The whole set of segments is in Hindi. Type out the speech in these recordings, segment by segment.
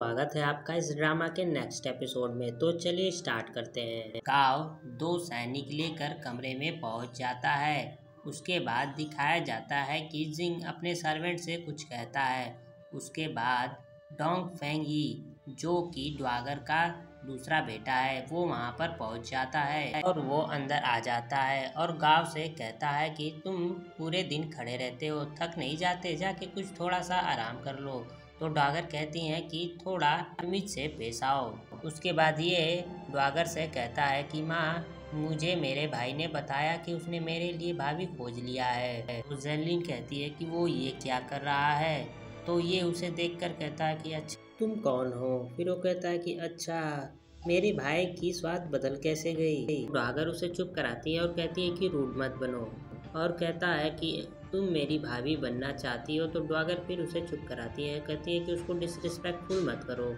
स्वागत है आपका इस ड्रामा के नेक्स्ट एपिसोड में। तो चलिए स्टार्ट करते हैं। गाव दो सैनिक लेकर कमरे में पहुंच जाता है। उसके बाद दिखाया जाता है कि जिंग अपने सर्वेंट से कुछ कहता है। उसके बाद डोंग फेंग ही, जो कि ड्वागर का दूसरा बेटा है, वो वहाँ पर पहुँच जाता है और वो अंदर आ जाता है और गांव से कहता है कि तुम पूरे दिन खड़े रहते हो, थक नहीं जाते? जाके कुछ थोड़ा सा आराम कर लो। तो ड्वागर कहती हैं कि थोड़ा तमीज से पेश आओ। उसके बाद ये ड्वागर से कहता है कि माँ, मुझे मेरे भाई ने बताया कि उसने मेरे लिए भाभी खोज लिया है। तो जेनलिन कहती है कि वो ये क्या कर रहा है। तो ये उसे देखकर कहता है कि अच्छा तुम कौन हो। फिर वो कहता है कि अच्छा, मेरे भाई की स्वाद बदल कैसे गई। ड्वागर उसे चुप कराती है और कहती है कि रूड मत बनो, और कहता है कि तुम मेरी भाभी बनना चाहती हो। तो ड्वागर फिर उसे चुप कराती है, कहती है कि उसको डिसरिस्पेक्टफुल मत करो।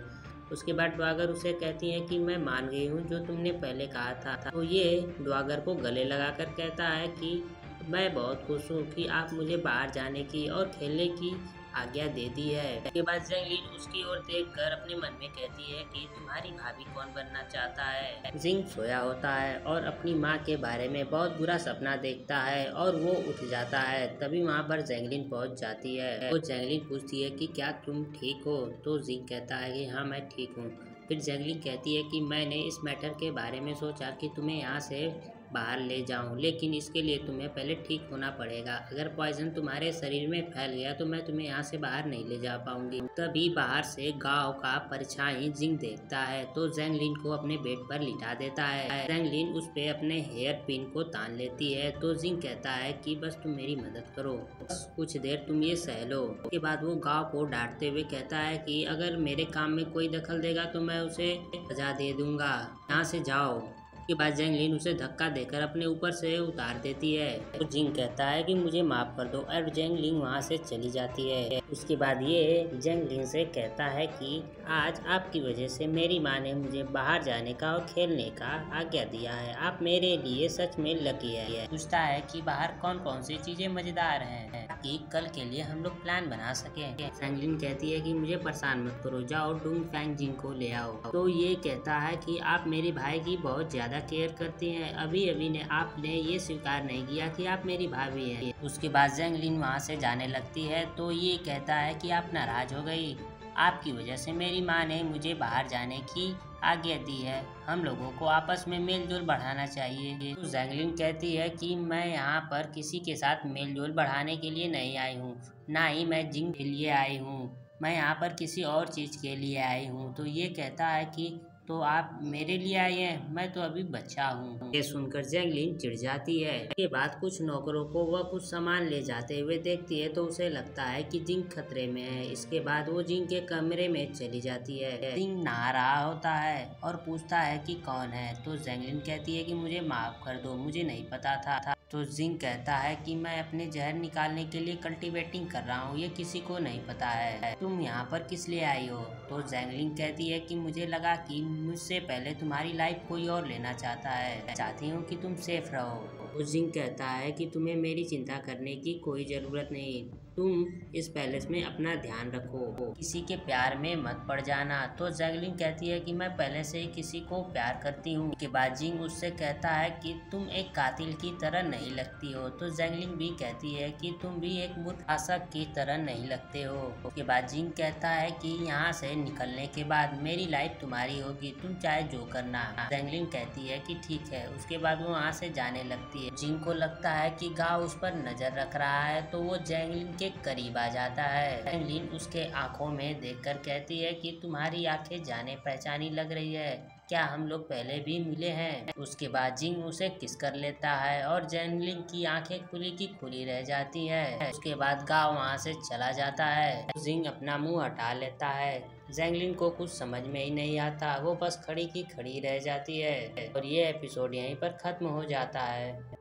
उसके बाद ड्वागर उसे कहती है कि मैं मान गई हूँ जो तुमने पहले कहा था। तो ये ड्वागर को गले लगाकर कहता है कि मैं बहुत खुश हूँ कि आप मुझे बाहर जाने की और खेलने की आज्ञा दे दी है। उसके बाद जेंगलिन उसकी ओर देखकर अपने मन में कहती है कि तुम्हारी भाभी कौन बनना चाहता है। जिंग सोया होता है और अपनी माँ के बारे में बहुत बुरा सपना देखता है और वो उठ जाता है। तभी वहाँ पर जेंगलिन पहुँच जाती है। वो जेंगलिन पूछती है कि क्या तुम ठीक हो। तो जिंग कहता है कि हाँ, मैं ठीक हूँ। फिर जेंगलिन कहती है कि मैंने इस मैटर के बारे में सोचा कि तुम्हें यहाँ से बाहर ले जाऊं, लेकिन इसके लिए तुम्हें पहले ठीक होना पड़ेगा। अगर पॉइजन तुम्हारे शरीर में फैल गया तो मैं तुम्हें यहाँ से बाहर नहीं ले जा पाऊंगी। तभी बाहर से गांव का परछाई जिंग देखता है तो जेंगलिन को अपने बेड पर लिटा देता है। जेंगलिन उस पे अपने हेयर पिन को तान लेती है। तो जिंग कहता है कि बस तुम मेरी मदद करो, बस कुछ देर तुम ये सह लो। उसके बाद वो गांव को डांटते हुए कहता है कि अगर मेरे काम में कोई दखल देगा तो मैं उसे सजा दे दूंगा, यहाँ से जाओ। के बाद जेंगलिन उसे धक्का देकर अपने ऊपर से उतार देती है। तो जिंग कहता है कि मुझे माफ कर दो और जेंगलिन वहाँ से चली जाती है। उसके बाद ये जेंगलिन से कहता है कि आज आपकी वजह से मेरी माँ ने मुझे बाहर जाने का और खेलने का आज्ञा दिया है। आप मेरे लिए सच में लकी है। पूछता है कि बाहर कौन कौन सी चीजें मजेदार हैं ताकि कल के लिए हम लोग प्लान बना सके। जेंगलिन कहती है कि मुझे परेशान मत करो, जाओ डोंग फेंग जिंग को ले आओ। तो ये कहता है कि आप मेरे भाई की बहुत ज्यादा केयर करती हैं। अभी अभी ने आपने ये स्वीकार नहीं किया कि आप मेरी भाभी हैं। उसके बाद जेंगलिन वहाँ से जाने लगती है। तो ये कहता है कि आप नाराज हो गई, आपकी वजह से मेरी माँ ने मुझे बाहर जाने की आज्ञा दी है। हम लोगों को आपस में मेल जोल बढ़ाना चाहिए। तो जेंगलिन कहती है कि मैं यहाँ पर किसी के साथ मेल जोल बढ़ाने के लिए नहीं आई हूँ, ना ही मैं जिंग के लिए आई हूँ, मैं यहाँ पर किसी और चीज़ के लिए आई हूँ। तो ये कहता है कि तो आप मेरे लिए आई हैं, मैं तो अभी बच्चा हूँ। ये सुनकर जेंगलिन चिढ़ जाती है। इसके बाद कुछ नौकरों को वह कुछ सामान ले जाते हुए देखती है तो उसे लगता है कि जिंग खतरे में है। इसके बाद वो जिंग के कमरे में चली जाती है। जिंग नहा रहा होता है और पूछता है कि कौन है। तो जेंगलिन कहती है कि मुझे माफ कर दो, मुझे नहीं पता था। तो जिंग कहता है कि मैं अपने जहर निकालने के लिए कल्टीवेटिंग कर रहा हूँ, ये किसी को नहीं पता है। तुम यहाँ पर किस लिए आई हो। तो जेंगलिन कहती है कि मुझे लगा कि मुझसे पहले तुम्हारी लाइफ कोई और लेना चाहता है, चाहती हूँ कि तुम सेफ रहो। तो जिंग कहता है कि तुम्हें मेरी चिंता करने की कोई जरूरत नहीं, तुम इस पैलेस में अपना ध्यान रखो, किसी के प्यार में मत पड़ जाना। तो जेंगलिन कहती है कि मैं पहले से ही किसी को प्यार करती हूँ। उसके बाद जिंग उससे कहता है कि तुम एक कातिल की तरह नहीं लगती हो। तो जेंगलिन भी कहती है कि तुम भी एक मुतासक की तरह नहीं लगते हो। उसके बाद जिंग कहता है कि यहाँ से निकलने के बाद मेरी लाइफ तुम्हारी होगी, तुम चाहे जो करना। जेंगलिन कहती है कि ठीक है। उसके बाद वो वहाँ से जाने लगती है। जिंग को लगता है कि गांव उस पर नजर रख रहा है तो वो जेंगलिन के करीब आ जाता है। जेंगलिन उसके आंखों में देखकर कहती है कि तुम्हारी आंखें जाने पहचानी लग रही है, क्या हम लोग पहले भी मिले हैं। उसके बाद जिंग उसे किस कर लेता है और जेंगलिन की आंखें खुली की खुली रह जाती है। उसके बाद गांव वहाँ से चला जाता है। जिंग अपना मुंह हटा लेता है। जेंगलिन को कुछ समझ में ही नहीं आता, वो बस खड़ी की खड़ी रह जाती है और ये एपिसोड यहीं पर खत्म हो जाता है।